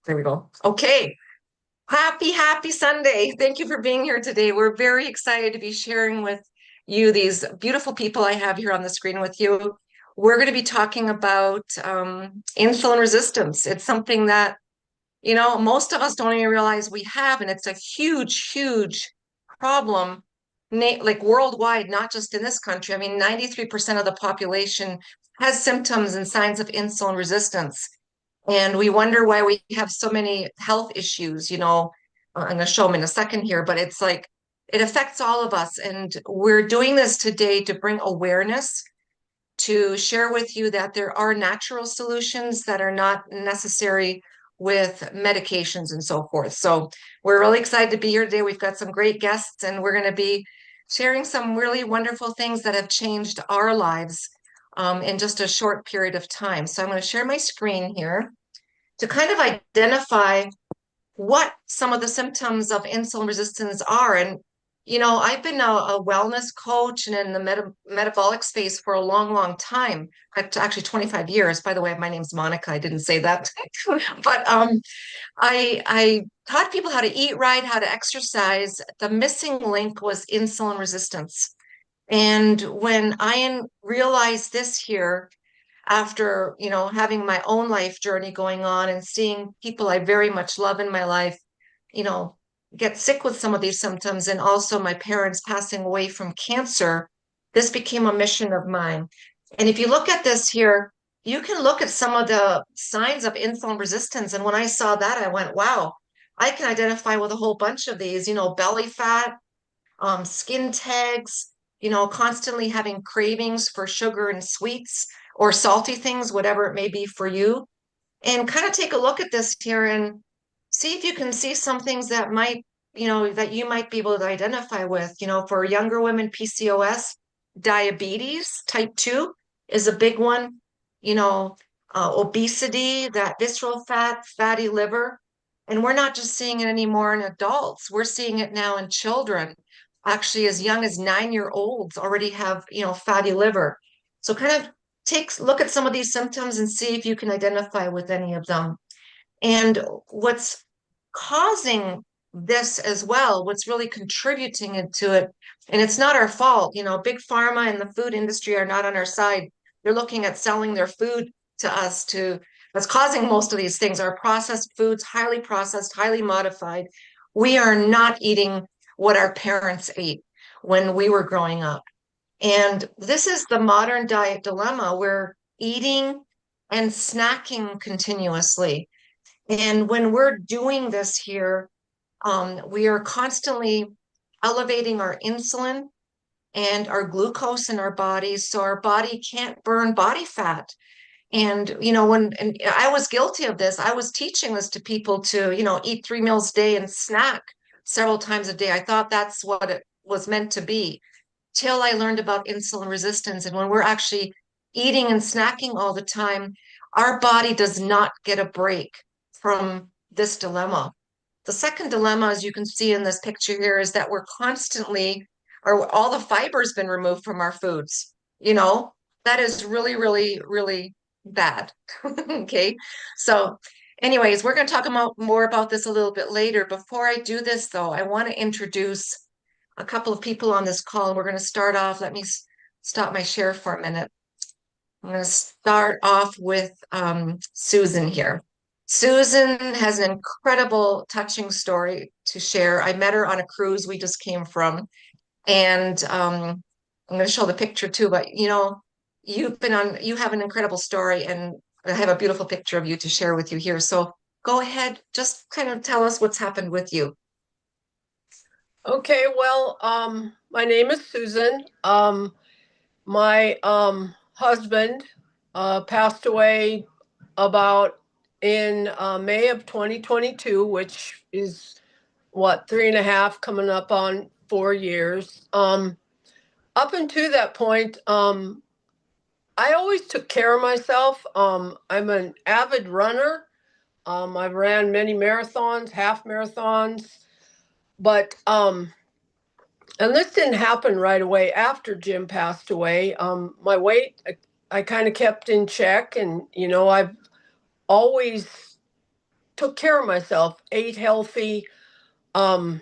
There we go. Okay. Happy Sunday. Thank you for being here today. We're very excited to be sharing with you these beautiful people I have here on the screen with you. We're going to be talking about insulin resistance. It's something that, most of us don't even realize we have, and it's a huge problem, like worldwide, not just in this country. I mean, 93% of the population has symptoms and signs of insulin resistance. And we wonder why we have so many health issues, I'm going to show them in a second here, but it's like it affects all of us. And we're doing this today to bring awareness, to share with you that there are natural solutions that are not necessary with medications and so forth. So we're really excited to be here today. We've got some great guests, and we're going to be sharing some really wonderful things that have changed our lives in just a short period of time. So I'm going to share my screen here to kind of identify what some of the symptoms of insulin resistance are. And, I've been a wellness coach and in the metabolic space for a long time, actually 25 years. By the way, my name's Monica. I didn't say that. But I taught people how to eat right, how to exercise. The missing link was insulin resistance. And when I realized this here, after, having my own life journey going on and seeing people I very much love in my life, you know, get sick with some of these symptoms, and also my parents passing away from cancer, this became a mission of mine. And if you look at this here, you can look at some of the signs of insulin resistance. And when I saw that, I went, wow, I can identify with a whole bunch of these, belly fat, skin tags, constantly having cravings for sugar and sweets or salty things, whatever it may be for you. And kind of take a look at this here and see if you can see some things that might, that you might be able to identify with. For younger women, PCOS, diabetes type 2 is a big one. Obesity, that visceral fat, fatty liver. And we're not just seeing it anymore in adults. We're seeing it now in children. Actually, as young as 9-year-olds already have, fatty liver. So kind of look at some of these symptoms and see if you can identify with any of them. And what's causing this as well, what's really contributing to it, and it's not our fault, big pharma and the food industry are not on our side. They're looking at selling their food to us to that's causing most of these things are processed foods, highly processed, highly modified. We are not eating what our parents ate when we were growing up. And this is the modern diet dilemma. We're eating and snacking continuously. And when we're doing this here, we are constantly elevating our insulin and our glucose in our bodies. So our body can't burn body fat. And, and I was guilty of this. I was teaching this to people to, eat 3 meals a day and snack several times a day. I thought that's what it was meant to be till I learned about insulin resistance. And when we're actually eating and snacking all the time, our body does not get a break from this dilemma. The second dilemma, as you can see in this picture here, is that we're constantly, or all the fiber's been removed from our foods. That is really bad. Okay. So anyways, we're going to talk more about this a little bit later. Before I do this, though, I want to introduce a couple of people on this call, and we're going to start off. Let me stop my share for a minute. I'm going to start off with Susan here. Susan has an incredible, touching story to share. I met her on a cruise we just came from, and I'm going to show the picture too. But you have an incredible story, and I have a beautiful picture of you to share with you here. So go ahead, just kind of tell us what's happened with you. Okay, well, my name is Susan. My husband passed away about in May of 2022, which is what, 3.5, coming up on 4 years. Up until that point, I always took care of myself. I'm an avid runner. I ran many marathons, half marathons, but and this didn't happen right away after Jim passed away. My weight, I kind of kept in check, and I've always took care of myself, ate healthy. Um,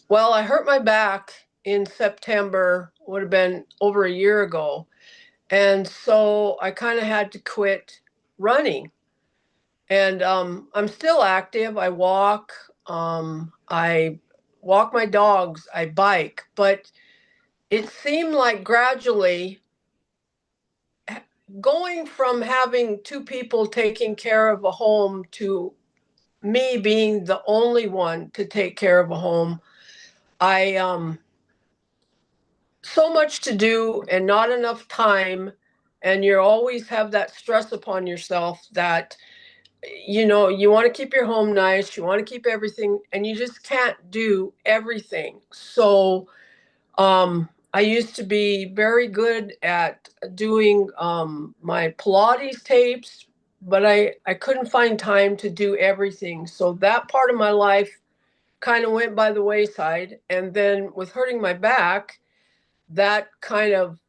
well, I hurt my back in September, would have been over a year ago. And so I kind of had to quit running. And I'm still active. I walk my dogs, I bike, but it seemed like gradually going from having two people taking care of a home to me being the only one to take care of a home. I so much to do and not enough time, and you always have that stress upon yourself that you want to keep your home nice, you want to keep everything, and you just can't do everything. So I used to be very good at doing my Pilates tapes, but I couldn't find time to do everything. So that part of my life kind of went by the wayside. And then with hurting my back, that kind of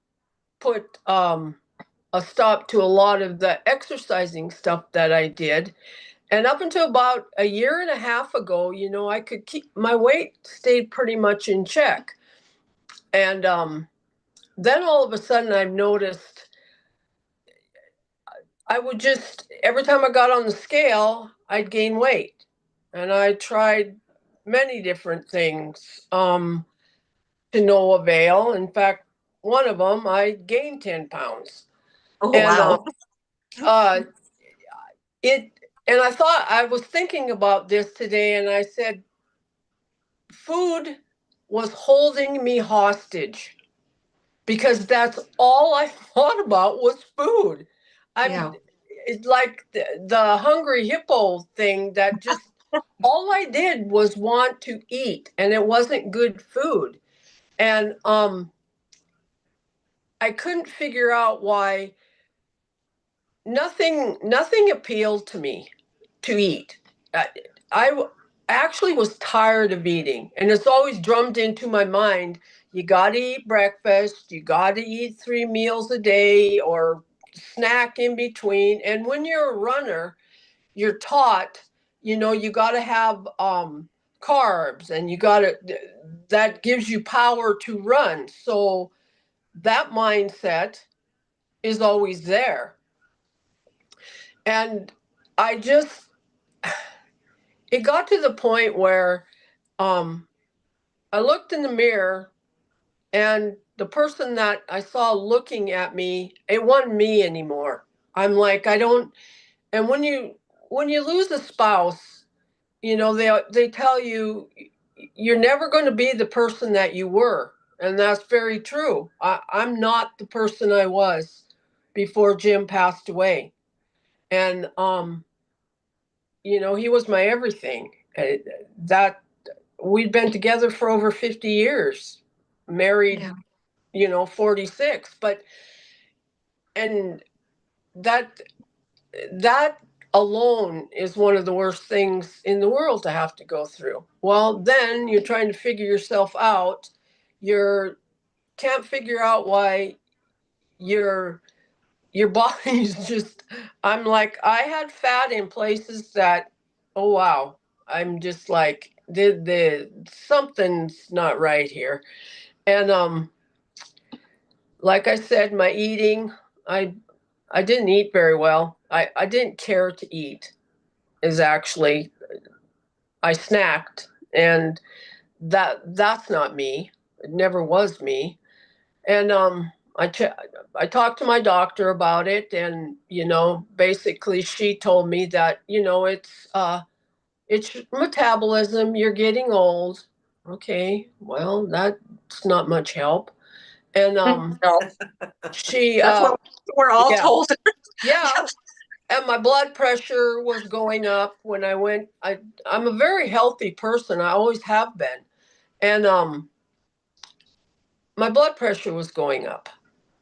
put a stop to a lot of the exercising stuff that I did. And up until about a year and a half ago, I could keep my weight stayed pretty much in check. And then all of a sudden, I've noticed I would just, every time I got on the scale, I'd gain weight. And I tried many different things to no avail. In fact, one of them, I gained 10 pounds. Oh, And wow. uh, it, and I was thinking about this today, and I said, food was holding me hostage because that's all I thought about was food. I'm Yeah. It's like the hungry hippo thing that just all I did was want to eat, and it wasn't good food. And I couldn't figure out why nothing appealed to me to eat. I, I actually was tired of eating, and it's always drummed into my mind. You got to eat breakfast. You got to eat 3 meals a day or snack in between. And when you're a runner, you're taught, you got to have carbs, and that gives you power to run. So that mindset is always there. And I just, it got to the point where um, I looked in the mirror, and the person that I saw looking at me, it wasn't me anymore. I'm like, I don't, and when you lose a spouse, they tell you you're never going to be the person that you were, and that's very true. I'm not the person I was before Jim passed away. And he was my everything. That we'd been together for over 50 years, married, Yeah. 46. But and that that alone is one of the worst things in the world to have to go through. Well, then you're trying to figure yourself out. You can't figure out why your your body's just, I'm like, I had fat in places that, oh wow, I'm just like, did the something's not right here. And like I said, my eating, I I didn't eat very well. I didn't care to eat, is actually, I snacked, and that's not me. It never was me. And I talked to my doctor about it, and basically she told me that it's metabolism. You're getting old. Okay, well, that's not much help. And No, she that's what we're all yeah, told. yeah. Yeah. And my blood pressure was going up when I went. I'm a very healthy person. I always have been. And my blood pressure was going up.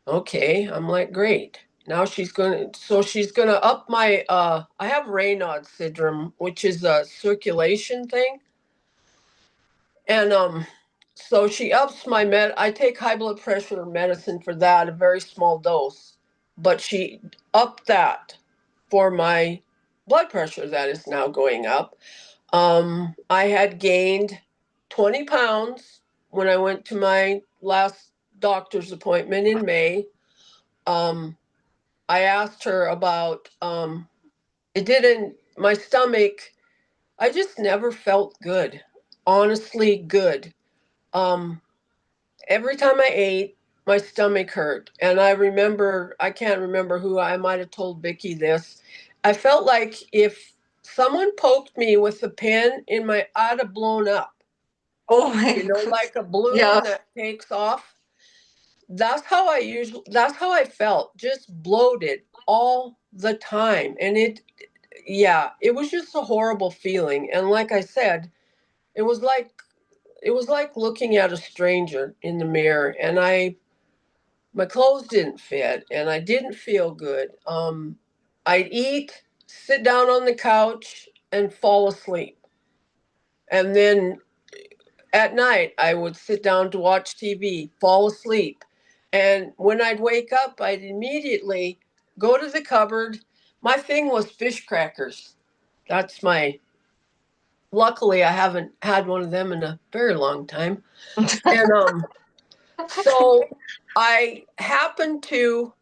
Okay, I'm like, great. Now she's gonna up my I have Raynaud's syndrome, which is a circulation thing. And so she ups my I take high blood pressure medicine for that, a very small dose. But she upped that for my blood pressure that is now going up. I had gained 20 pounds when I went to my last doctor's appointment in May. Um, I asked her about it didn't, my stomach, I just never felt good, honestly good. Um, every time I ate, my stomach hurt. And I can't remember who, I might have told Vickie this. I felt like if someone poked me with a pin in my, I'd have blown up, Oh my, like a yeah. balloon that takes off. That's how I felt, just bloated all the time. And yeah, it was just a horrible feeling. And like I said, it was like, it was like looking at a stranger in the mirror, and my clothes didn't fit and I didn't feel good. I'd eat, sit down on the couch and fall asleep. And then at night I would sit down to watch TV, fall asleep. And when I'd wake up, I'd immediately go to the cupboard. My thing was fish crackers. That's my, luckily I haven't had one of them in a very long time. And so I happened to,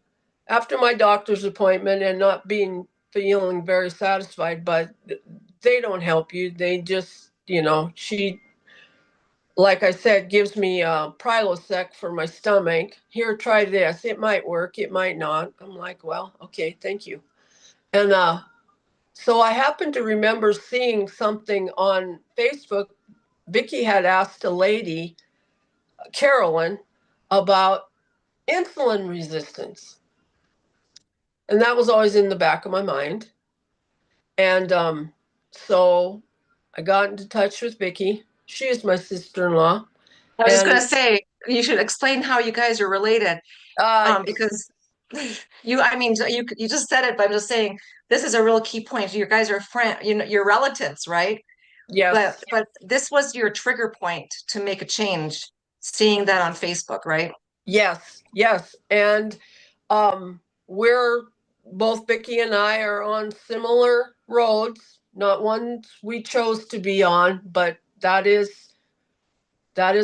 after my doctor's appointment and not being feeling very satisfied, but they don't help you. They just, she, like I said, gives me Prilosec for my stomach. Here, try this. It might work. It might not. I'm like, well, okay, thank you. And so I happened to remember seeing something on Facebook. Vickie had asked a lady, Carolyn, about insulin resistance. And that was always in the back of my mind. And so I got into touch with Vickie. She is my sister-in-law. I was just And gonna say you should explain how you guys are related, uh, because I mean, you just said it, but I'm just saying this is a real key point. You guys are friend, you're relatives, right? But yes, this was your trigger point to make a change, seeing that on Facebook, right? yes, yes. And we're both, Vickie and I are on similar roads, not ones we chose to be on, but that is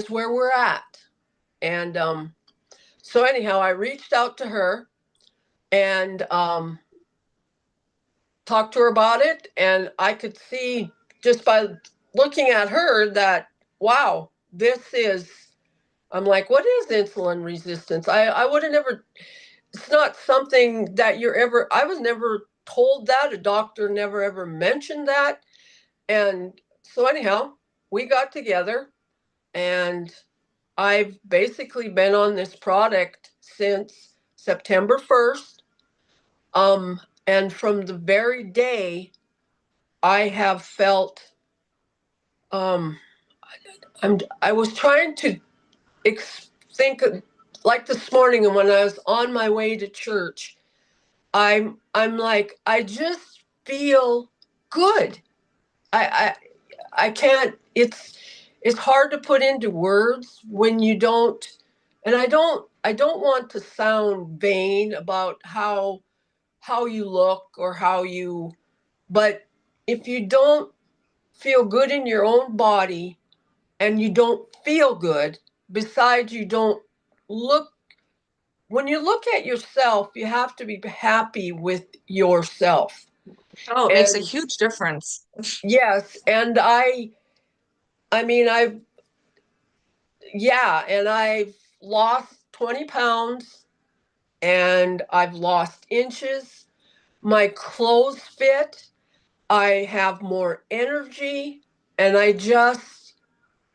where we're at. And so anyhow, I reached out to her and talked to her about it, and I could see just by looking at her that, wow, this is, I'm like, what is insulin resistance? I would have never, it's not something that you're ever, I was never told that. A doctor never ever mentioned that. And so, anyhow, we got together, and I've basically been on this product since September 1st. And from the very day I have felt, um, I was trying to think, like this morning, and when I was on my way to church, I'm like, I just feel good. I I can't. It's hard to put into words when you don't. And I don't want to sound vain about how you look or how you, but if you don't feel good in your own body and you don't feel good, besides you don't look, when you look at yourself, you have to be happy with yourself. Oh, it makes a And huge difference. yes, and I mean, yeah, and I've lost 20 pounds and I've lost inches. My clothes fit. I have more energy and I just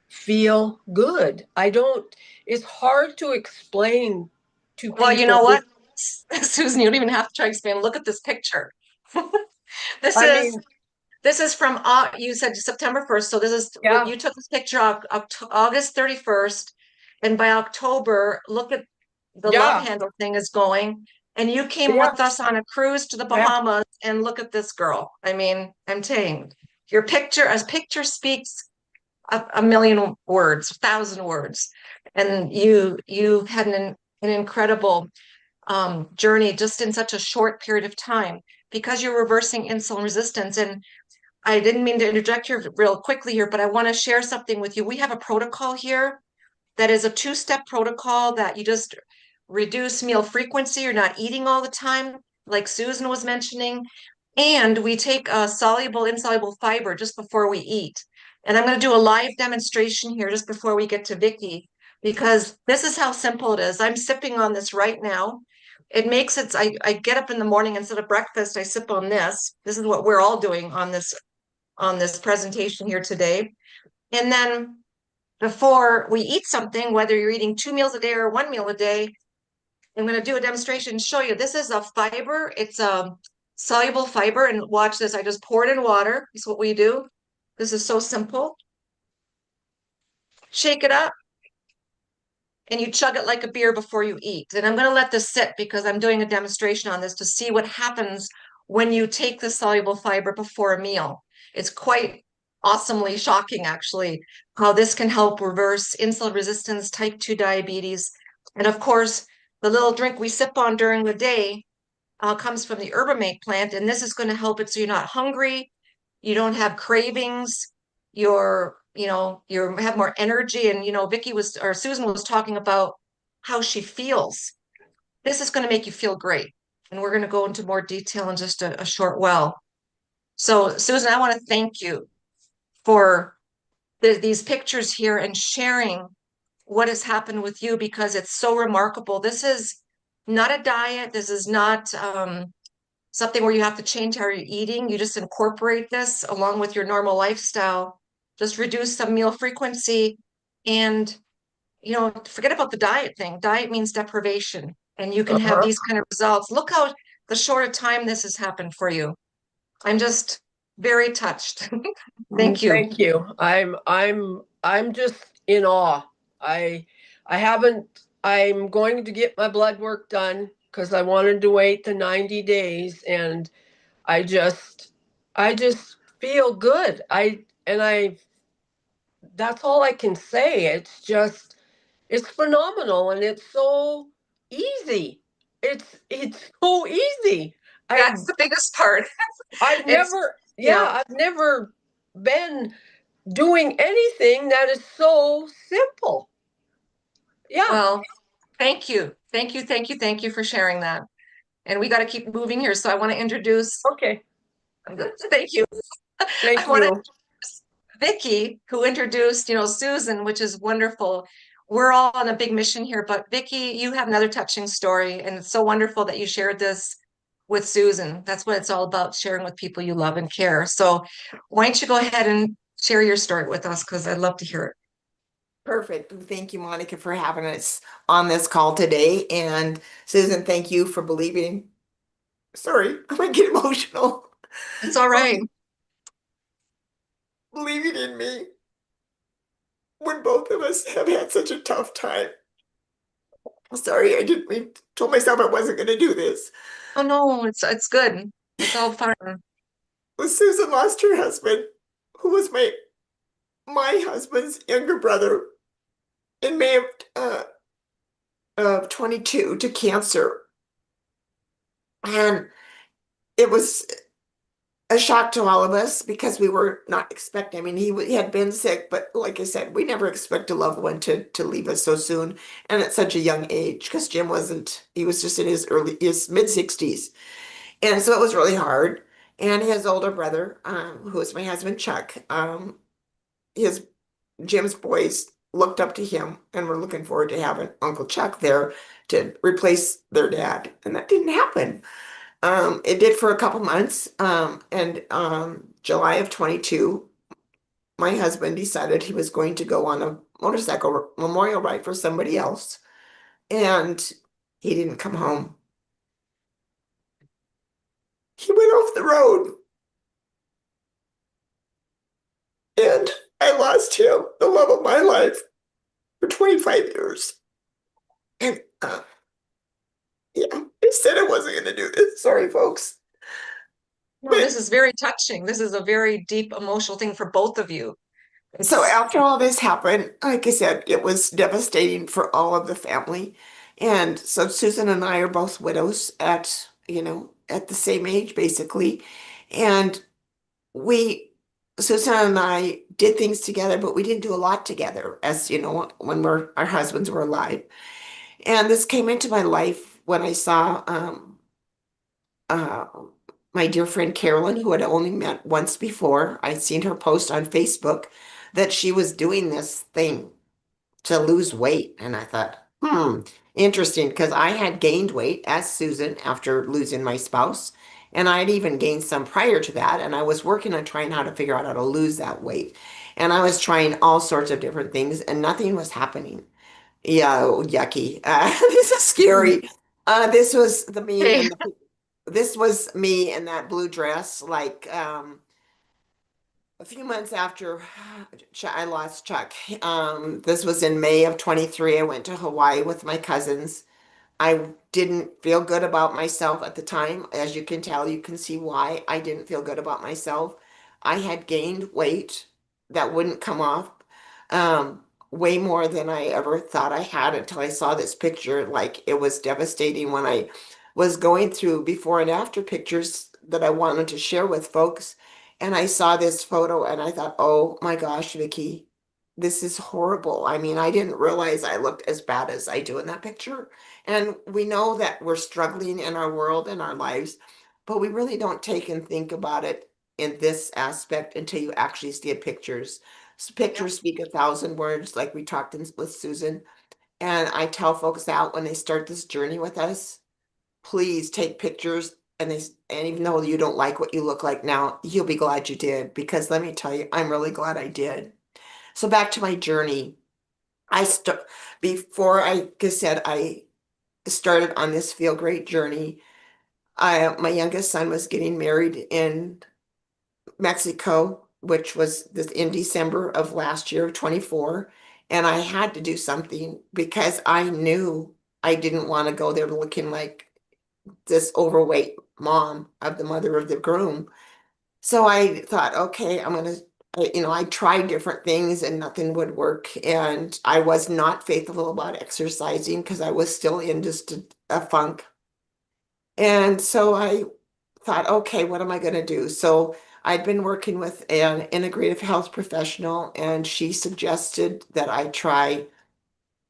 feel good. I don't, it's hard to explain to Well, you know people. what, Susan, you don't even have to try to explain. Look at this picture. This I is mean, This is from you said September 1st. So this is yeah, you took this picture August 31st. And by October, look at the love yeah, handle thing is going. And you came yeah, with us on a cruise to the yeah. Bahamas and look at this girl. I mean, I'm saying your picture, as picture speaks a million words, 1,000 words. And you had an incredible journey just in such a short period of time. because you're reversing insulin resistance. And I didn't mean to interject here real quickly here, but I want to share something with you. We have a protocol here that is a two-step protocol that you just reduce meal frequency. You're not eating all the time, like Susan was mentioning. And we take a soluble, insoluble fiber just before we eat. And I'm going to do a live demonstration here just before we get to Vickie, because this is how simple it is. I'm sipping on this right now. It makes it, I get up in the morning, instead of breakfast, I sip on this. This is what we're all doing on this presentation here today. And then before we eat something, whether you're eating 2 meals a day or 1 meal a day, I'm going to do a demonstration and show you. This is a fiber. It's a soluble fiber. And watch this. I just pour it in water. This is what we do. This is so simple. Shake it up and you chug it like a beer before you eat. And I'm going to let this sit because I'm doing a demonstration on this to see what happens when you take the soluble fiber before a meal. It's quite awesomely shocking, actually, how this can help reverse insulin resistance, type 2 diabetes. And of course, the little drink we sip on during the day comes from the herbamate plant, and this is going to help it so you're not hungry, you don't have cravings, you have more energy. And Vickie was, or Susan was talking about how she feels. This is going to make you feel great. And we're going to go into more detail in just a short while. So Susan, I want to thank you for these pictures here and sharing what has happened with you, because it's so remarkable. This is not a diet. This is not something where you have to change how you're eating. You just incorporate this along with your normal lifestyle. Just reduce some meal frequency and, forget about the diet thing. Diet means deprivation, and you can have Uh-huh. these kind of results. Look how the short of time this has happened for you. I'm just very touched. Thank you. Thank you. I'm just in awe. I I haven't I'm going to get my blood work done because I wanted to wait the 90 days, and I just I just feel good. I that's all I can say. It's phenomenal, and it's so easy. It's so easy. That's I've the biggest part. I've It's, never, yeah. yeah, I've never been doing anything that is so simple. Yeah. Well, thank you. Thank you. Thank you. Thank you for sharing that. And we got to keep moving here. So I want to introduce, Okay. thank you. I Thank want to you. introduce Vickie, who introduced, Susan, which is wonderful. We're all on a big mission here, but Vickie, you have another touching story, and it's so wonderful that you shared this with Susan. That's what it's all about, sharing with people you love and care. So why don't you go ahead and share your story with us, because I'd love to hear it. Perfect. Thank you, Monica, for having us on this call today. And Susan, thank you for believing. Sorry, I might get emotional. It's all right. Believing in me when both of us have had such a tough time. Sorry, I didn't mean, told myself I wasn't going to do this. Oh no, it's good. It's all fun. When Susan lost her husband, who was my husband's younger brother, in May of 22 to cancer. And it was a shock to all of us because we were not expecting. I mean, he had been sick, but like I said, we never expect a loved one to leave us so soon and at such a young age. Because Jim wasn't, he was just in his mid 60s, and so it was really hard. And his older brother, who was my husband Chuck, his Jim's boys looked up to him and were looking forward to having Uncle Chuck there to replace their dad, and that didn't happen. It did for a couple months. And July of 22, my husband decided he was going to go on a motorcycle memorial ride for somebody else. And he didn't come home. He went off the road. And I lost him, the love of my life, for 25 years. And yeah, I said I wasn't going to do this. Sorry, folks. No, But this is very touching. This is a very deep emotional thing for both of you. so It's after all this happened, like I said, it was devastating for all of the family. And so Susan and I are both widows at, at the same age, basically. And we, Susan and I did things together, but we didn't do a lot together, as you know, when our husbands were alive. And this came into my life when I saw uh, my dear friend Carolyn, who had only met once before. I'd seen her post on Facebook that she was doing this thing to lose weight. And I thought, interesting, because I had gained weight as Susan after losing my spouse. And I had even gained some prior to that. And I was working on trying how to figure out how to lose that weight. And I was trying all sorts of different things, and nothing was happening. Yeah, oh, yucky. This is scary. This was the me Hey, and this was me in that blue dress, like a few months after I lost Chuck. This was in May of 23. I went to Hawaii with my cousins. I didn't feel good about myself at the time. As you can tell, you can see why I didn't feel good about myself. I had gained weight that wouldn't come off, way more than I ever thought I had until I saw this picture. Like, it was devastating when I was going through before and after pictures that I wanted to share with folks. And I saw this photo and I thought, oh my gosh, Vickie, this is horrible. I mean, I didn't realize I looked as bad as I do in that picture. And we know that we're struggling in our world and our lives, but we really don't take and think about it in this aspect until you actually see pictures. So yep. pictures speak 1,000 words, like we talked with Susan. And I tell folks out when they start this journey with us, please take pictures. And even though you don't like what you look like now, you'll be glad you did, because let me tell you, I'm really glad I did. So back to my journey. I st before I, like I said, I started on this feel great journey. My youngest son was getting married in Mexico, which was in December of last year, 24. And I had to do something because I knew I didn't want to go there looking like this overweight mom of the mother of the groom. So I thought, okay, I tried different things and nothing would work. And I was not faithful about exercising because I was still in just a funk. And so I thought, okay, what am I going to do? So I'd been working with an integrative health professional, and she suggested that I try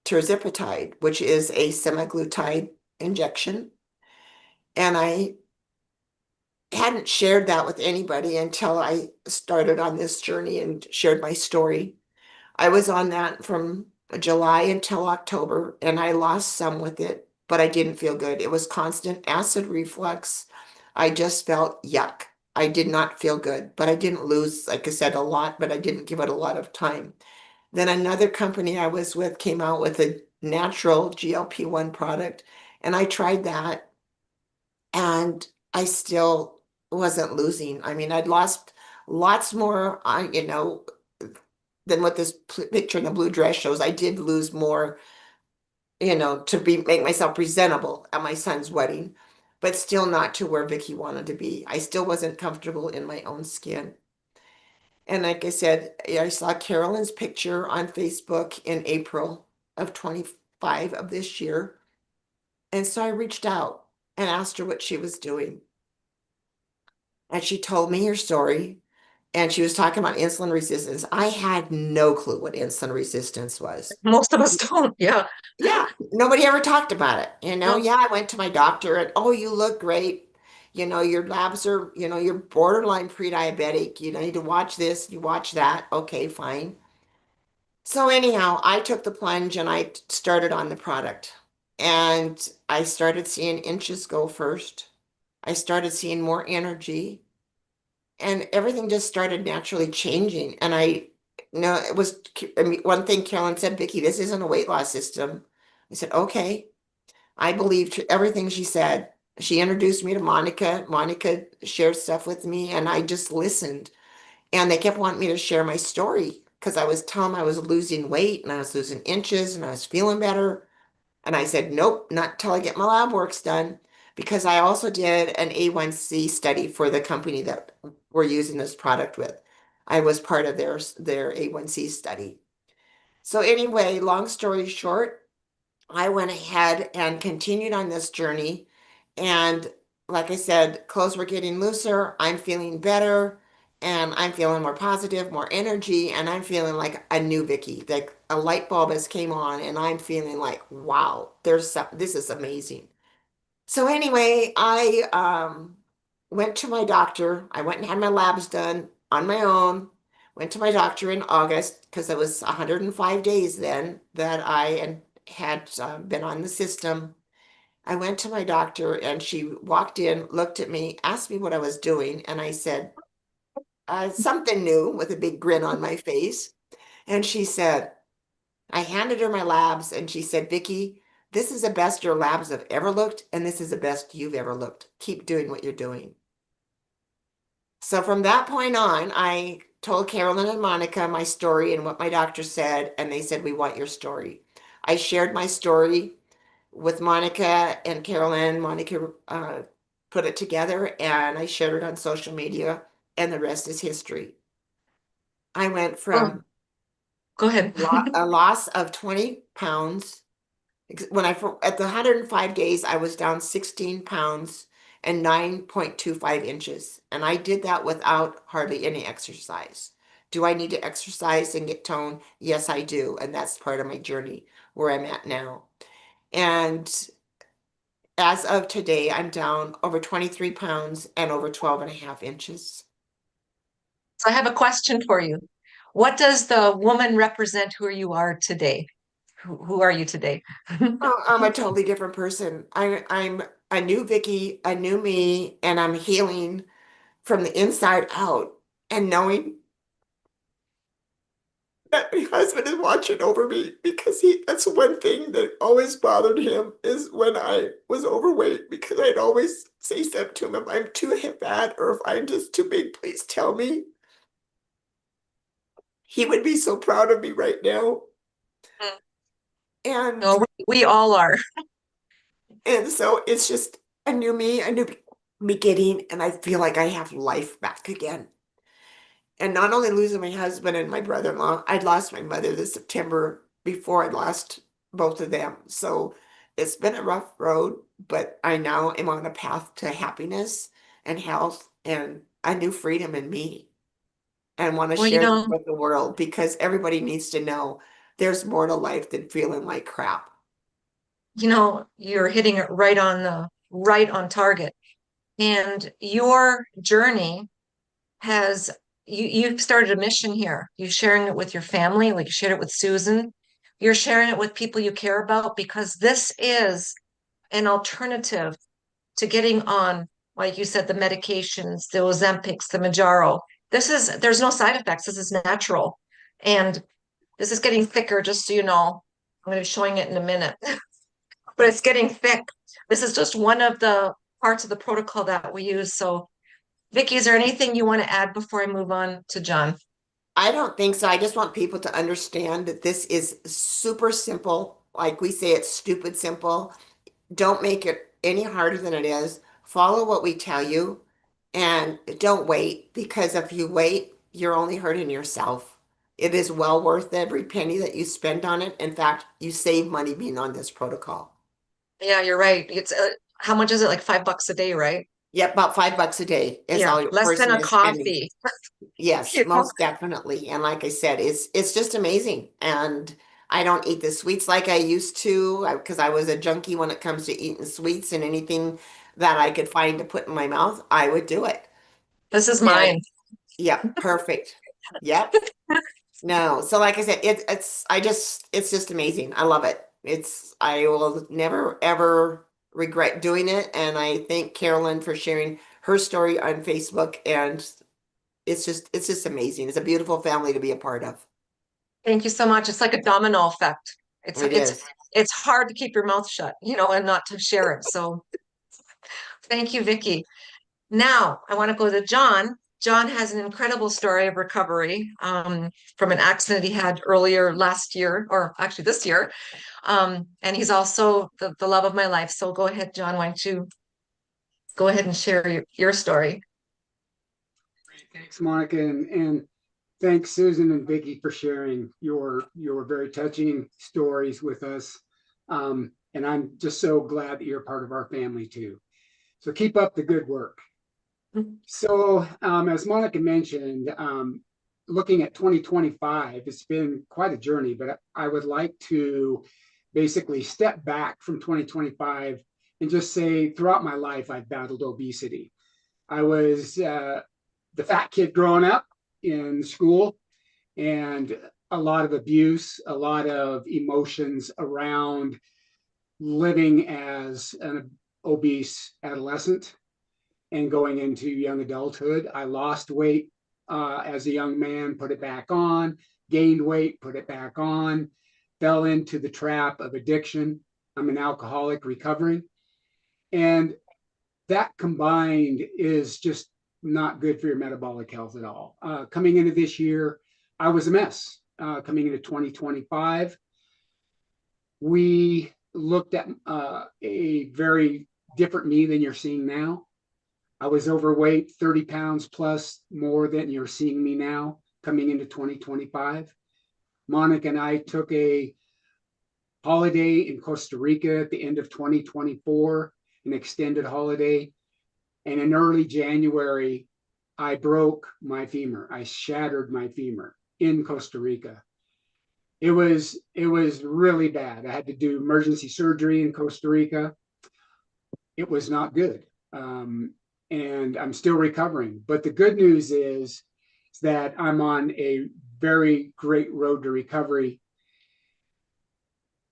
tirzepatide, which is a semaglutide injection. And I hadn't shared that with anybody until I started on this journey and shared my story. I was on that from July until October, and I lost some with it, but I didn't feel good. It was constant acid reflux. I just felt yuck. I did not feel good, but I didn't lose, like I said, a lot, but I didn't give it a lot of time. Then another company I was with came out with a natural GLP-1 product, and I tried that, and I still wasn't losing. I mean, I'd lost lots more, than what this picture in the blue dress shows. I did lose more, to make myself presentable at my son's wedding, but still not to where Vickie wanted to be. I still wasn't comfortable in my own skin. And like I said, I saw Carolyn's picture on Facebook in April of 25 of this year. And so I reached out and asked her what she was doing. And she told me her story. And she was talking about insulin resistance. I had no clue what insulin resistance was. Most of us don't. Yeah. Yeah, nobody ever talked about it. No. Yeah, I went to my doctor and, oh, you look great. Your labs are, you're borderline pre-diabetic. You need to watch this, you watch that. Okay, fine. So anyhow, I took the plunge and I started on the product. And I started seeing inches go first. I started seeing more energy, and everything just started naturally changing. And it was, I mean, one thing Carolyn said, Vickie, this isn't a weight loss system. I said, okay. I believed everything she said. She introduced me to Monica. Monica shared stuff with me, and I just listened. And they kept wanting me to share my story because I was telling them I was losing weight and I was losing inches and I was feeling better. And I said, nope, not till I get my lab works done. Because I also did an A1C study for the company that we're using this product with. I was part of their A1C study. So anyway, long story short, I went ahead and continued on this journey. And like I said, clothes were getting looser. I'm feeling better and I'm feeling more positive, more energy, and I'm feeling like a new Vickie. Like a light bulb has came on and I'm feeling like, wow, this is amazing. So anyway, I went to my doctor. I went and had my labs done on my own. Went to my doctor in August because it was 105 days then that I had been on the system. I went to my doctor and she walked in, looked at me, asked me what I was doing, and I said, something new with a big grin on my face. And she said, I handed her my labs and she said, Vickie, this is the best your labs have ever looked, and this is the best you've ever looked. Keep doing what you're doing. So from that point on, I told Carolyn and Monica my story and what my doctor said, and they said, we want your story. I shared my story with Monica and Carolyn. Monica put it together and I shared it on social media, and the rest is history. I went Oh, from go ahead. a loss of 20 pounds. When at the 105 days, I was down 16 pounds and 9.25 inches. And I did that without hardly any exercise. Do I need to exercise and get toned? Yes, I do. And that's part of my journey where I'm at now. And as of today, I'm down over 23 pounds and over 12 and a half inches. So I have a question for you. What does the woman represent who you are today? Who are you today? Oh, I'm a totally different person. I'm a new Vickie, a new me, and I'm healing from the inside out and knowing that my husband is watching over me because that's one thing that always bothered him is when I was overweight, because I'd always say something to him, if I'm too fat or if I'm just too big, please tell me. He would be so proud of me right now. And No, we all are. so it's just a new me, a new beginning, and I feel like I have life back again. And not only losing my husband and my brother-in-law, I'd lost my mother this September before I'd lost both of them. So it's been a rough road, but I now am on a path to happiness and health and a new freedom in me, and want to Well, share that with the world because everybody needs to know there's more to life than feeling like crap. you're hitting it right on target. And your journey has you've started a mission here. You're sharing it with your family, like you shared it with Susan. You're sharing it with people you care about because this is an alternative to getting on, like you said, the medications, the Ozempics, the Manjaro. There's no side effects. This is natural. And this is getting thicker, just so you know. I'm going to be showing it in a minute, but it's getting thick. This is just one of the parts of the protocol that we use. So, Vickie, is there anything you want to add before I move on to John? I don't think so. I just want people to understand that this is super simple. Like we say, it's stupid simple. Don't make it any harder than it is. Follow what we tell you and don't wait, because if you wait, you're only hurting yourself. It is well worth every penny that you spend on it. In fact, you save money being on this protocol. Yeah, you're right. It's how much is it? Like $5 a day, right? Yep, about $5 a day is Yeah, all your less than person a is spending. coffee. Yes, You know? most definitely. And like I said, it's just amazing. And I don't eat the sweets like I used to because I was a junkie when it comes to eating sweets, and anything that I could find to put in my mouth, I would do it. This is And mine. yep, perfect. Yep. No. So like I said, it's just amazing. I love it. I will never ever regret doing it. And I thank Carolyn for sharing her story on Facebook, and it's just amazing. It's a beautiful family to be a part of. Thank you so much. It's like a domino effect. It's It it's is. it's hard to keep your mouth shut, and not to share it. So thank you, Vickie. Now I want to go to John. John has an incredible story of recovery from an accident he had earlier last year, or actually this year. And he's also the love of my life. So go ahead, John. Why don't you go ahead and share your story? Thanks, Monica, and thanks Susan and Vickie for sharing your very touching stories with us. And I'm just so glad that you're part of our family too. So keep up the good work. So as Monica mentioned, looking at 2025, it's been quite a journey, but I would like to basically step back from 2025 and just say throughout my life, I've battled obesity. I was the fat kid growing up in school, and a lot of abuse, a lot of emotions around living as an obese adolescent and going into young adulthood. I lost weight as a young man, put it back on, gained weight, put it back on, fell into the trap of addiction. I'm an alcoholic recovering. And that combined is just not good for your metabolic health at all. Coming into this year, I was a mess. Coming into 2025, we looked at a very different me than you're seeing now. I was overweight, 30 pounds plus more than you're seeing me now coming into 2025. Monica and I took a holiday in Costa Rica at the end of 2024, an extended holiday. And in early January, I broke my femur. I shattered my femur in Costa Rica. It was really bad. I had to do emergency surgery in Costa Rica. It was not good. And I'm still recovering. But the good news is that I'm on a very great road to recovery.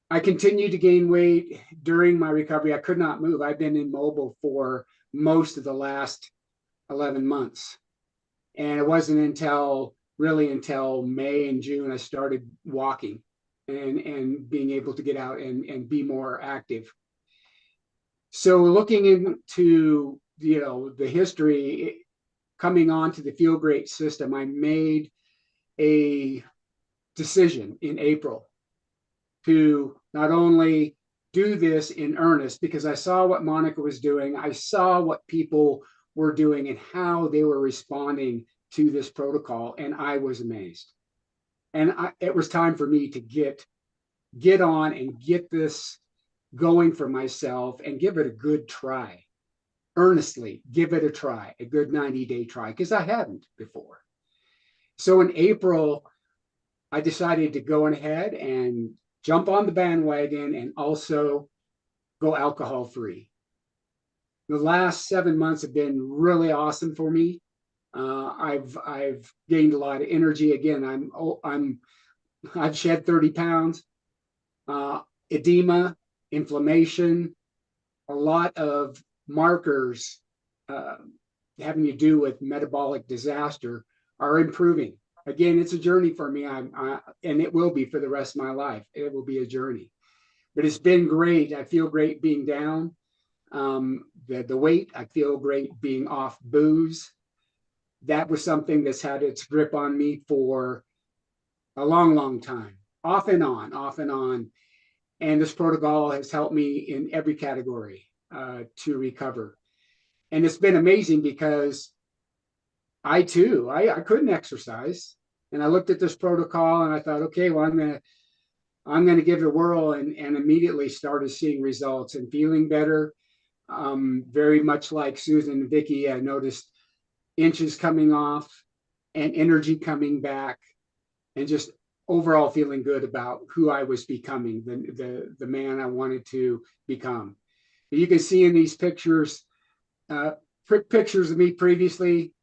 I continued to gain weight during my recovery. I could not move. I've been immobile for most of the last 11 months. And it wasn't until May and June I started walking and being able to get out and be more active. So looking into the history, coming onto the Feel Great system, I made a decision in April to not only do this in earnest, because I saw what Monica was doing, I saw what people were doing and how they were responding to this protocol, and I was amazed. And it was time for me to get on and get this going for myself and give it a good try. Earnestly give it a try, a good 90-day try, because I hadn't before. So in April, I decided to go ahead and jump on the bandwagon and also go alcohol free. The last 7 months have been really awesome for me. I've gained a lot of energy. Again, I've shed 30 pounds. Edema, inflammation, a lot of markers having to do with metabolic disaster are improving. Again, it's a journey for me, and it will be for the rest of my life. It will be a journey, but it's been great. I feel great being down the weight. I feel great being off booze. That was something that's had its grip on me for a long, long time, off and on, off and on. And this protocol has helped me in every category to recover. And it's been amazing because I couldn't exercise. And I looked at this protocol and I thought, okay, well, I'm gonna give it a whirl, and immediately started seeing results and feeling better. Very much like Susan and Vickie, I noticed inches coming off and energy coming back, and just overall feeling good about who I was becoming, the man I wanted to become. You can see in these pictures, pictures of me previously,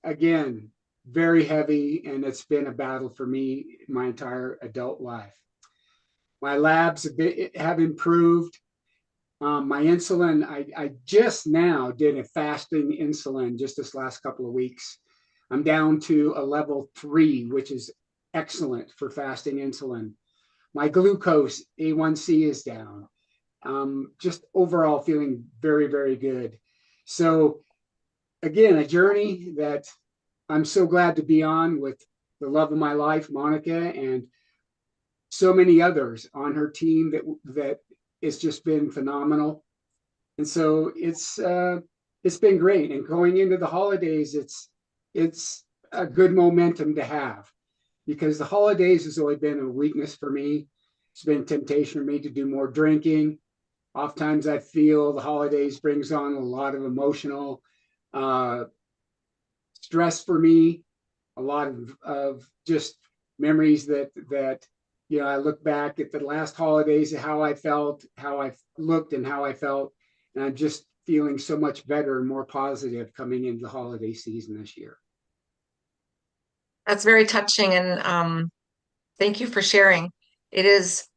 again, very heavy, and it's been a battle for me my entire adult life. My labs have improved. My insulin, I just now did a fasting insulin just this last couple of weeks. I'm down to a level 3, which is excellent for fasting insulin. My glucose A1C is down. Just overall feeling very, very good. So again, a journey that I'm so glad to be on with the love of my life, Monica, and so many others on her team that it's just been phenomenal. And so it's been great. And going into the holidays, it's a good momentum to have, because the holidays has always been a weakness for me. It's been a temptation for me to do more drinking, Oftentimes I feel the holidays brings on a lot of emotional uh, stress for me, a lot of just memories that I look back at the last holidays, how I felt, how I looked, and how I felt, and I'm just feeling so much better and more positive coming into the holiday season this year. That's very touching, and thank you for sharing. It is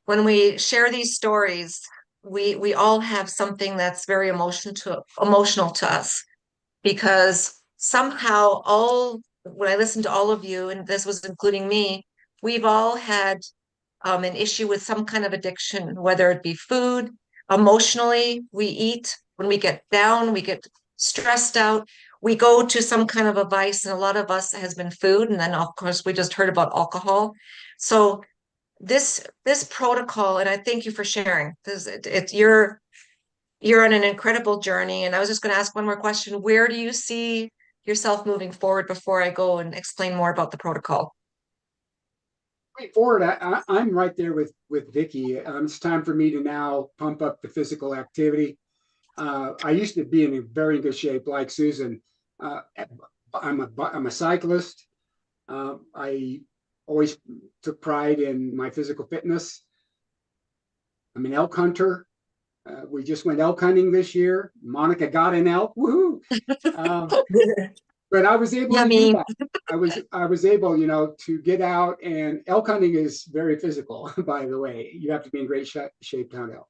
when we share these stories, we all have something that's very emotional to us because somehow all when I listen to all of you, and this was including me, we've all had an issue with some kind of addiction, whether it be food, emotionally, we eat, when we get down, we get stressed out, we go to some kind of a vice, and a lot of us has been food, and then of course we just heard about alcohol. So this protocol, and I thank you for sharing, because you're on an incredible journey. And I was just going to ask one more question. Where do you see yourself moving forward before I go and explain more about the protocol? Going forward, I'm right there with Vickie. It's time for me to now pump up the physical activity. I used to be in very good shape, like Susan. Uh, I'm a cyclist. I always took pride in my physical fitness. I'm an elk hunter. We just went elk hunting this year. Monica got an elk. Woohoo! Um, but I was able to do Yummy. that. I was able, to get out, and elk hunting is very physical, by the way. You have to be in great shape to hunt elk.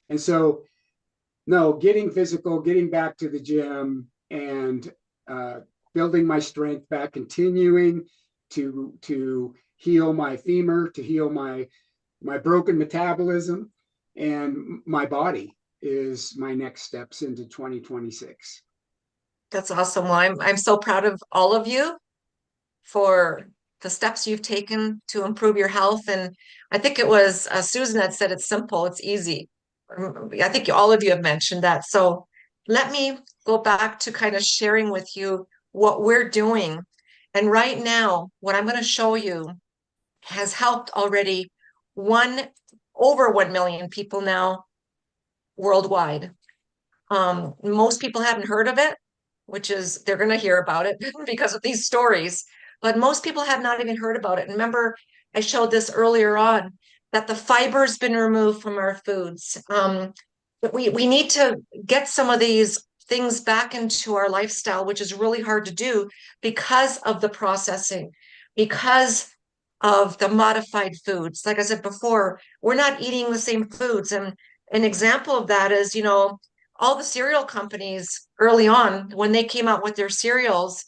And so, no, getting physical, getting back to the gym, and uh, building my strength back, continuing to heal my femur, to heal my broken metabolism, and my body is my next steps into 2026. That's awesome. Well, I'm so proud of all of you for the steps you've taken to improve your health. And I think it was Susan that said it's simple, it's easy. I think all of you have mentioned that. So let me go back to kind of sharing with you what we're doing. And right now, what I'm going to show you has helped already one over 1 million people now worldwide. Most people haven't heard of it, which is they're going to hear about it because of these stories. But most people have not even heard about it. And remember, I showed this earlier on that the fiber's been removed from our foods. But we need to get some of these things back into our lifestyle, which is really hard to do because of the processing, because of the modified foods. Like I said before, we're not eating the same foods. And an example of that is, all the cereal companies early on, when they came out with their cereals,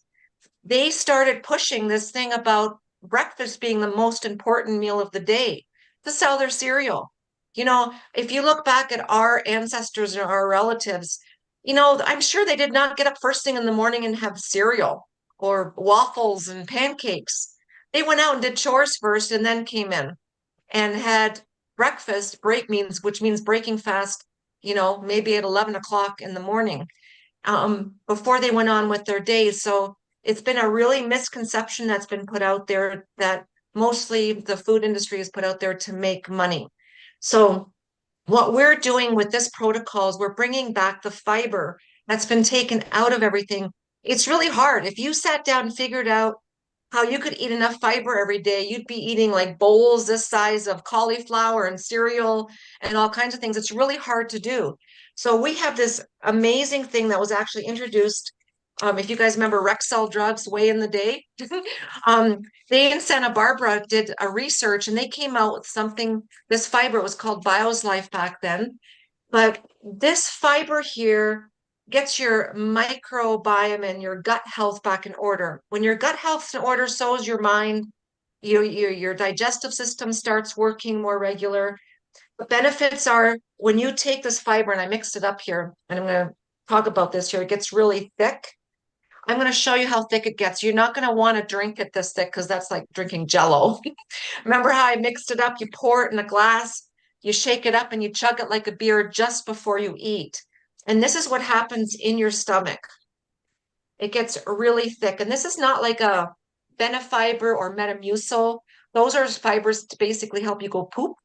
they started pushing this thing about breakfast being the most important meal of the day to sell their cereal. If you look back at our ancestors or our relatives, I'm sure they did not get up first thing in the morning and have cereal or waffles and pancakes. They went out and did chores first and then came in and had breakfast, which means breaking fast, maybe at 11 o'clock in the morning, before they went on with their days. So it's been a really misconception that's been put out there that mostly the food industry has put out there to make money. So what we're doing with this protocol is we're bringing back the fiber that's been taken out of everything. It's really hard. If you sat down and figured out how you could eat enough fiber every day, you'd be eating like bowls this size of cauliflower and cereal and all kinds of things. It's really hard to do. So we have this amazing thing that was actually introduced. If you guys remember Rexall drugs way in the day, they in Santa Barbara did a research and they came out with something. This fiber was called BioSlife back then, but this fiber here gets your microbiome and your gut health back in order. When your gut health's in order, so is your mind. Your digestive system starts working more regular. The benefits are when you take this fiber, and I mixed it up here, and I'm going to talk about this here. It gets really thick. I'm going to show you how thick it gets. You're not going to want to drink it this thick because that's like drinking Jello. Remember how I mixed it up? You pour it in a glass, you shake it up, and you chug it like a beer just before you eat. And this is what happens in your stomach. It gets really thick. And this is not like a Benefiber or Metamucil. Those are fibers to basically help you go poop.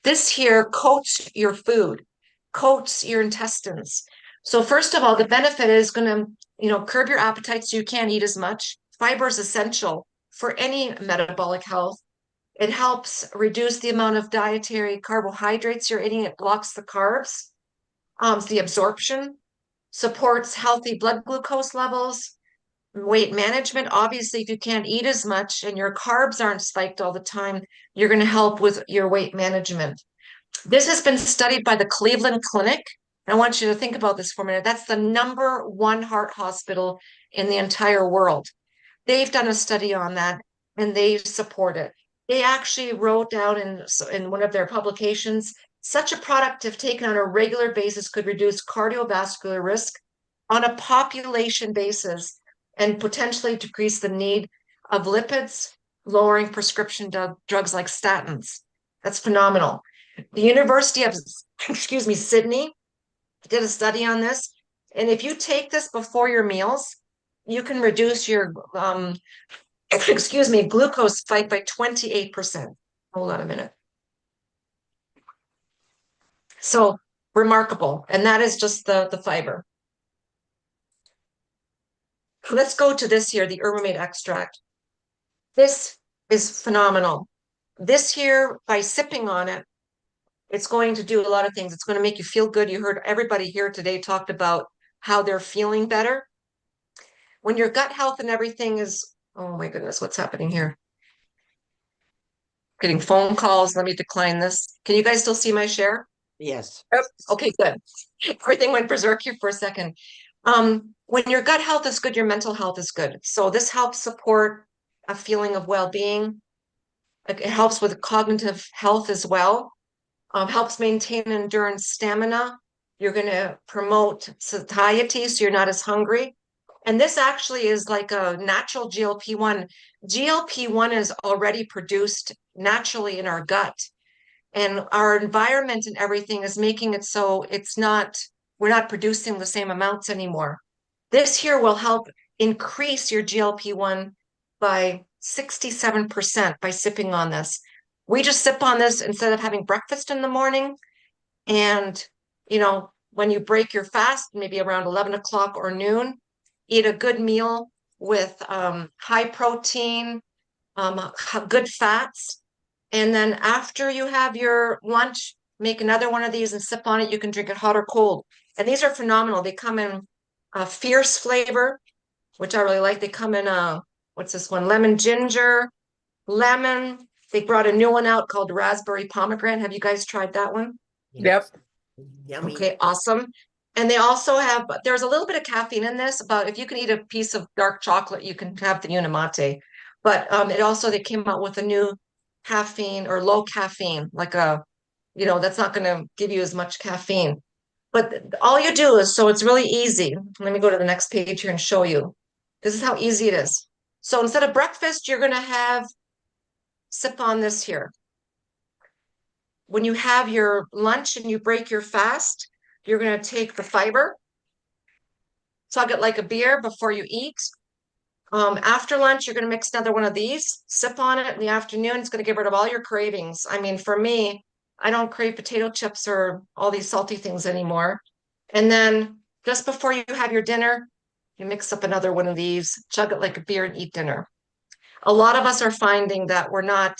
This here coats your food. coats your intestines. So first of all, the benefit is going to, curb your appetite so you can't eat as much. Fiber is essential for any metabolic health. It helps reduce the amount of dietary carbohydrates you're eating. It blocks the carbs, the absorption, supports healthy blood glucose levels, weight management. Obviously, if you can't eat as much and your carbs aren't spiked all the time, you're going to help with your weight management. This has been studied by the Cleveland Clinic. I want you to think about this for a minute. That's the #1 heart hospital in the entire world. They've done a study on that and they support it. They actually wrote down in one of their publications, such a product if taken on a regular basis could reduce cardiovascular risk on a population basis and potentially decrease the need of lipids, lowering prescription drugs like statins. That's phenomenal. The University of, Sydney did a study on this. And if you take this before your meals, you can reduce your glucose spike by 28%. Hold on a minute. So remarkable. And that is just the fiber. Let's go to this here, the herbamate extract. This is phenomenal. This here, by sipping on it, it's going to do a lot of things. It's going to make you feel good. You heard everybody here today talked about how they're feeling better. When your gut health and everything is, oh my goodness, what's happening here? Getting phone calls. Let me decline this. Can you guys still see my share? Yes. Yep. Okay, good. Everything went berserk here for a second. When your gut health is good, your mental health is good. So this helps support a feeling of well-being. It helps with cognitive health as well. Helps maintain endurance stamina. You're going to promote satiety, so you're not as hungry. And this actually is like a natural GLP-1. GLP-1 is already produced naturally in our gut. And our environment and everything is making it so we're not producing the same amounts anymore. This here will help increase your GLP-1 by 67% by sipping on this. We just sip on this instead of having breakfast in the morning. And, when you break your fast, maybe around 11 o'clock or noon, eat a good meal with high protein, good fats. And then after you have your lunch, make another one of these and sip on it. You can drink it hot or cold. And these are phenomenal. They come in a fierce flavor, which I really like. They come in what's this one? Lemon ginger, lemon. They brought a new one out called raspberry pomegranate. Have you guys tried that one? Yep. Yummy. Okay, awesome. And they also have, there's a little bit of caffeine in this, about if you can eat a piece of dark chocolate, you can have the Unimate. But they came out with a new caffeine or low caffeine, like that's not going to give you as much caffeine. But all you do is, so it's really easy. Let me go to the next page here and show you. This is how easy it is. So instead of breakfast, you're going to sip on this here. When you have your lunch and you break your fast, you're going to take the fiber, chug it like a beer before you eat. After lunch, you're going to mix another one of these, sip on it in the afternoon. It's going to get rid of all your cravings. I mean, for me, I don't crave potato chips or all these salty things anymore. And then just before you have your dinner, you mix up another one of these, chug it like a beer and eat dinner. A lot of us are finding that we're not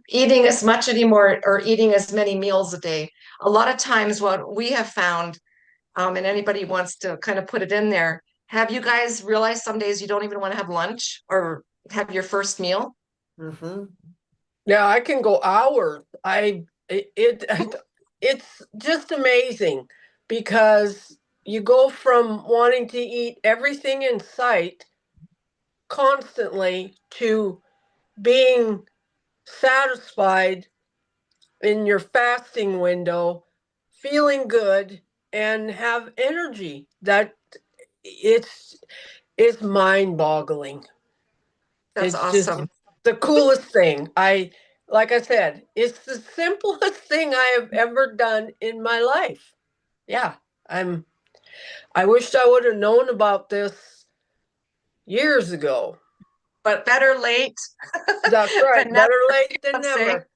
eating as much anymore or eating as many meals a day. A lot of times what we have found, and anybody wants to kind of put it in there, have you guys realized some days you don't even want to have lunch or have your first meal? Mm-hmm. Yeah, I can go hours. It's just amazing because you go from wanting to eat everything in sight constantly to being satisfied in your fasting window, feeling good and have energy. That it's mind-boggling. That's It's just awesome. the coolest thing. Like I said, it's the simplest thing I have ever done in my life. Yeah, I wished I would have known about this years ago. But better late That's right. than never, Better late than I'd say. never.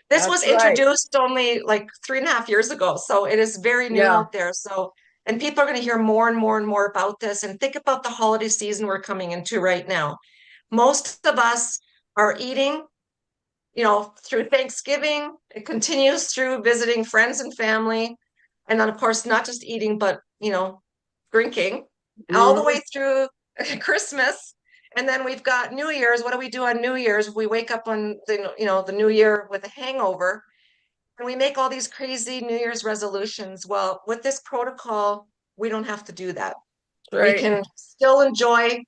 This was That's right. introduced only like 3.5 years ago, so it is very new Yeah. out there. So, and people are going to hear more and more and more about this. And think about the holiday season we're coming into right now. Most of us are eating, through Thanksgiving. It continues through visiting friends and family. And then, of course, not just eating, but, drinking all the way Mhm. through Christmas. And then we've got New Year's. What do we do on New Year's? We wake up on the New Year with a hangover, and we make all these crazy New Year's resolutions. Well, with this protocol, we don't have to do that. We Right. can still enjoy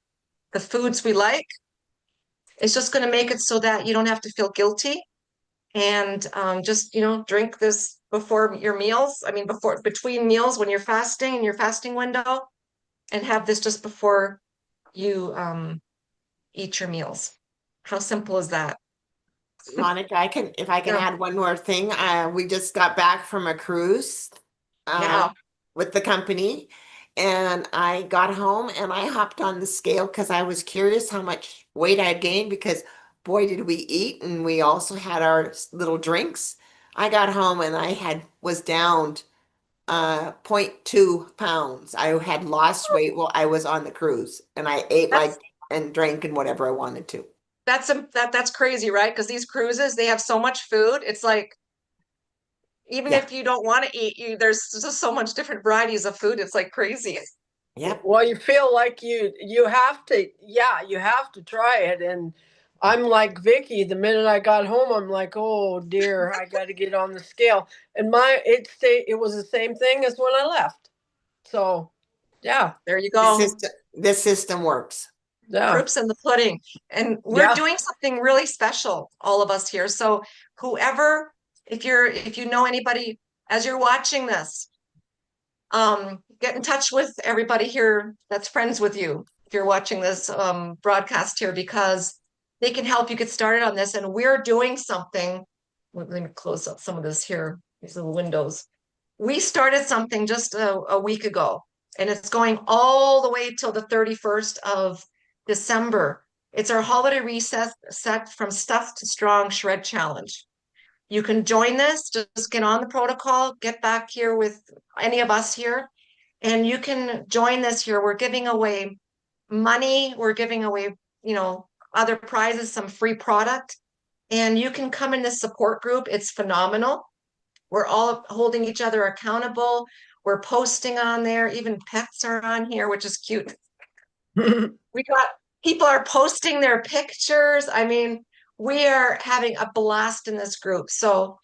the foods we like. It's just going to make it so that you don't have to feel guilty, and just drink this before your meals. I mean, before between meals when you're fasting in your fasting window, and have this just before you eat your meals. How simple is that? Monica, if I can Yeah. add one more thing, we just got back from a cruise, Yeah. with the company, and I got home and I hopped on the scale because I was curious how much weight I'd gained because boy, did we eat, and we also had our little drinks. I got home and was down 0.2 pounds. I had lost weight while I was on the cruise, and I ate That's like and drank and whatever I wanted to. that's crazy, right? Because these cruises, they have so much food. It's like even Yeah. if you don't want to eat, there's just so much different varieties of food. It's like crazy. Yep. Well, you feel like you have to, yeah, you have to try it. And I'm like Vicky, the minute I got home, I'm like, oh dear, I got to get on the scale. And it was the same thing as when I left. So, yeah, There you This go. system, this system works. yeah. Proofs in the pudding. And we're Yeah. doing something really special, all of us here. So whoever, if you know anybody as you're watching this, get in touch with everybody here that's friends with you if you're watching this broadcast here, because they can help you get started on this. And we're doing something. Let me close up some of this here, these little windows. We started something just a week ago, and it's going all the way till the 31st of December. It's our holiday recess set from stuffed to strong shred challenge. You can join this, just get on the protocol, get back here with any of us here, and you can join this here. We're giving away money, we're giving away, other prizes, some free product, and you can come in this support group. It's phenomenal. We're all holding each other accountable. We're posting on there. Even pets are on here, which is cute. We got people are posting their pictures. I mean, we are having a blast in this group. So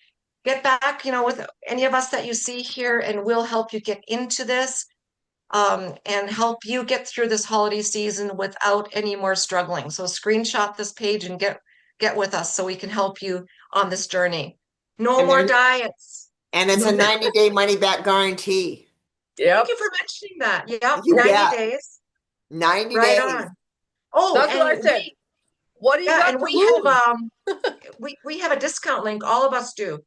get back, with any of us that you see here, and we'll help you get into this, and help you get through this holiday season without any more struggling. So screenshot this page and get with us so we can help you on this journey. No And more then diets. and it's a 90-day money back guarantee. Yep. Thank you for mentioning that. Yep, You 90 bet. days. 90 Right days. on. Oh, That's what I and said. What do you got to we have lose? we have a discount link. All of us do.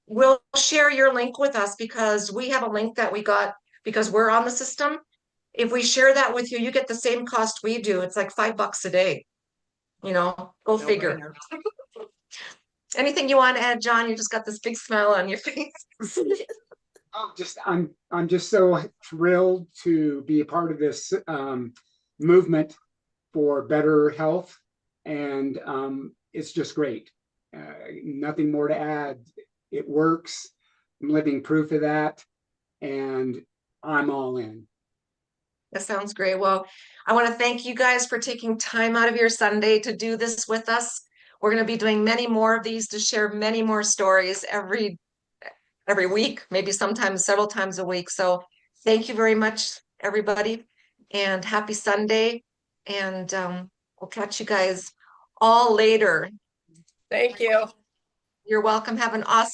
We'll share your link with us because we have a link that we got because we're on the system. If we share that with you, you get the same cost we do. It's like $5 a day. Go No figure. brainer. Anything you want to add, John? You just got this big smile on your face. I'm just so thrilled to be a part of this movement for better health, and it's just great. Nothing more to add. It works. I'm living proof of that, and I'm all in. That sounds great. Well, I want to thank you guys for taking time out of your Sunday to do this with us. We're going to be doing many more of these to share many more stories every week, maybe sometimes several times a week. So thank you very much, everybody, and happy Sunday. And we'll catch you guys all later. Thank you. You're welcome. Have an awesome